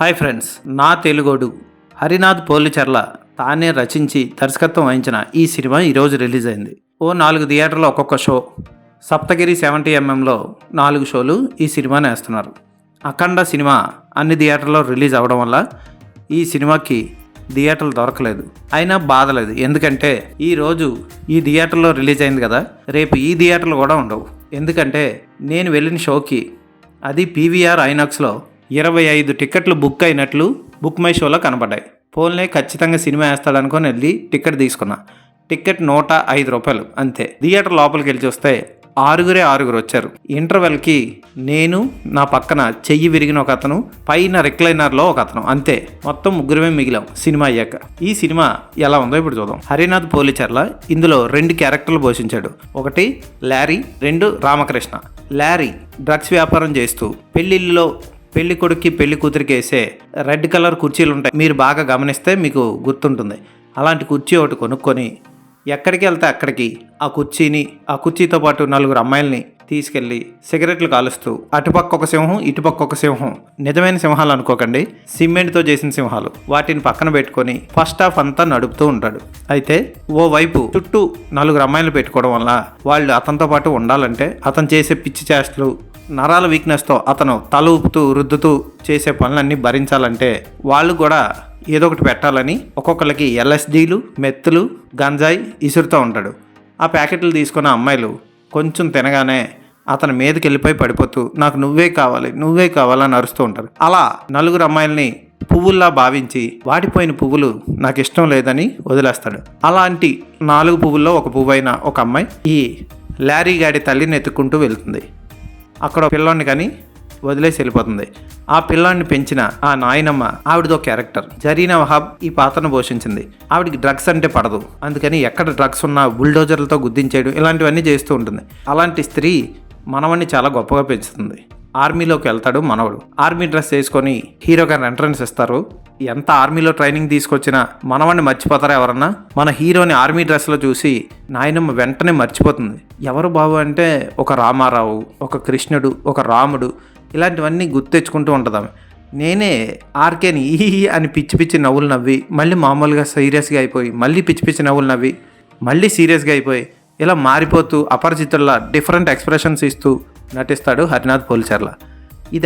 Hi friends, నా తెలుగోడు హరినాథ్ పోలిచెర్ల తానే రచించి దర్శకత్వం వహించిన ఈ సినిమా ఈరోజు రిలీజ్ అయింది. 4 థియేటర్లో ఒక్కొక్క షో. సప్తగిరి 70mm 4 షోలు ఈ సినిమాని వేస్తున్నారు. అఖండ సినిమా అన్ని థియేటర్లో రిలీజ్ అవ్వడం వల్ల ఈ సినిమాకి థియేటర్లు దొరకలేదు. అయినా బాధలేదు, ఎందుకంటే ఈరోజు ఈ థియేటర్లో రిలీజ్ అయింది కదా, రేపు ఈ థియేటర్లు కూడా ఉండవు. ఎందుకంటే నేను వెళ్ళిన షోకి, అది పీవీఆర్ ఐనాక్స్లో 25 టికెట్లు బుక్ అయినట్లు బుక్ మై షోలో కనబడ్డాయి. ఫోన్లే ఖచ్చితంగా సినిమా వేస్తాడనుకొని వెళ్ళి టికెట్ తీసుకున్నా. టికెట్ 105 రూపాయలు అంతే. థియేటర్ లోపలికి వెళ్ళి చూస్తే ఆరుగురు వచ్చారు. ఇంటర్వెల్కి నేను, నా పక్కన చెయ్యి విరిగిన ఒక అతను, పైన రిక్లైనర్లో ఒక అతను, అంతే. మొత్తం ముగ్గురమే మిగిలాం సినిమా అయ్యాక. ఈ సినిమా ఎలా ఉందో ఇప్పుడు చూద్దాం. హరినాథ్ పోలిచెర్ల ఇందులో 2 క్యారెక్టర్లు పోషించాడు. ఒకటి లారీ, 2 రామకృష్ణ. లారీ డ్రగ్స్ వ్యాపారం చేస్తూ పెళ్లి కొడుక్కి పెళ్లి కూతురికి వేసే రెడ్ కలర్ కుర్చీలు ఉంటాయి, మీరు బాగా గమనిస్తే మీకు గుర్తుంటుంది. అలాంటి కుర్చీ ఒకటి కొనుక్కొని ఎక్కడికి వెళ్తే అక్కడికి ఆ కుర్చీతో పాటు 4 అమ్మాయిల్ని తీసుకెళ్ళి సిగరెట్లు కాలుస్తూ, అటుపక్క ఒక సింహం, ఇటుపక్క ఒక సింహం, నిజమైన సింహాలు అనుకోకండి, సిమెంట్తో చేసిన సింహాలు, వాటిని పక్కన పెట్టుకొని ఫస్ట్ హాఫ్ అంతా నడుపుతూ ఉంటాడు. అయితే ఓ వైపు చుట్టూ 4 అమ్మాయిలు పెట్టుకోవడం వల్ల వాళ్ళు అతనితో పాటు ఉండాలంటే, అతను చేసే పిచ్చి చేష్టలు, నరాల వీక్నెస్తో అతను తల ఊపుతూ రుద్దుతూ చేసే పనులన్నీ భరించాలంటే వాళ్ళు కూడా ఏదో ఒకటి పెట్టాలని ఒక్కొక్కరికి LSDలు, మెత్తులు, గంజాయి ఇసురుతూ ఉంటాడు. ఆ ప్యాకెట్లు తీసుకున్న అమ్మాయిలు కొంచెం తినగానే అతని మీదకి వెళ్ళిపోయి పడిపోతూ, నాకు నువ్వే కావాలని అరుస్తూ ఉంటారు. అలా 4 అమ్మాయిల్ని పువ్వుల్లా భావించి, వాడిపోయిన పువ్వులు నాకు ఇష్టం లేదని వదిలేస్తాడు. అలాంటి 4 పువ్వుల్లో ఒక పువ్వైన ఒక అమ్మాయి ఈ లారీ గాడి తల్లిని ఎత్తుకుంటూ వెళ్తుంది. అక్కడ పిల్లాన్ని కానీ వదిలేసి వెళ్ళిపోతుంది. ఆ పిల్లాన్ని పెంచిన ఆ నాయనమ్మ, ఆవిడదో క్యారెక్టర్ జరీనా వహాబ్ ఈ పాత్రను పోషించింది. ఆవిడికి డ్రగ్స్ అంటే పడదు, అందుకని ఎక్కడ డ్రగ్స్ ఉన్నా బుల్డోజర్లతో గుద్దించేయడం, ఇలాంటివన్నీ చేస్తూ ఉంటుంది. అలాంటి స్త్రీ మనవడిని చాలా గొప్పగా పెంచుతుంది. ఆర్మీలోకి వెళ్తాడు మనవడు. ఆర్మీ డ్రెస్ వేసుకొని హీరో గారిని ఎంట్రన్స్ ఇస్తారు. ఎంత ఆర్మీలో ట్రైనింగ్ తీసుకొచ్చినా మనవాడిని మర్చిపోతారా ఎవరన్నా? మన హీరోని ఆర్మీ డ్రెస్లో చూసి నాయనమ్మ వెంటనే మర్చిపోతుంది. ఎవరు బాబు అంటే ఒక రామారావు, ఒక కృష్ణుడు, ఒక రాముడు, ఇలాంటివన్నీ గుర్తెచ్చుకుంటూ ఉంటుంది ఆమె. నేనే ఆర్కేని ఈ అని పిచ్చి నవ్వులు నవ్వి, మళ్ళీ మామూలుగా సీరియస్గా అయిపోయి, మళ్ళీ పిచ్చి నవ్వులు నవ్వి, మళ్ళీ సీరియస్గా అయిపోయి, ఇలా మారిపోతూ అపరిచితుల్లా డిఫరెంట్ ఎక్స్ప్రెషన్స్ ఇస్తూ నటిస్తాడు హరినాథ్ పోలిచెర్ల.